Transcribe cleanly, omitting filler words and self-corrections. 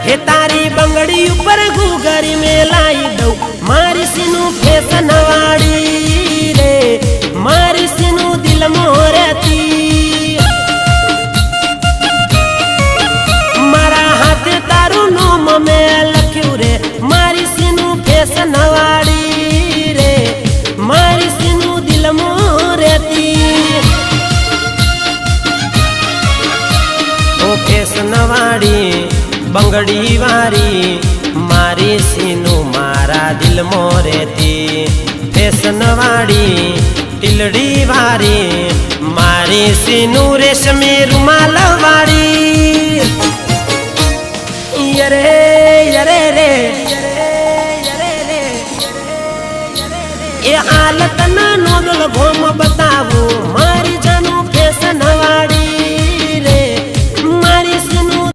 हे तारी बंगड़ी ऊपर घूघरी में लाई दऊ मारी सीनू फैशन वाड़ी रे मारी सीनू दिल मोरती मारा हाथ तारू नोम में लख्यू रे मारी सीनू फैशन वाड़ी रे मारी सीनू दिल मोरती ओ फैशन वाड़ी बंगड़ी वारी मारी सीनू मारा दिल मोरेती फैशन वाड़ी टिलड़ी वारी मारी सीनू रेशमी रुमाल वाड़ी यरे यरे रे ये हालत ना नोदल घोम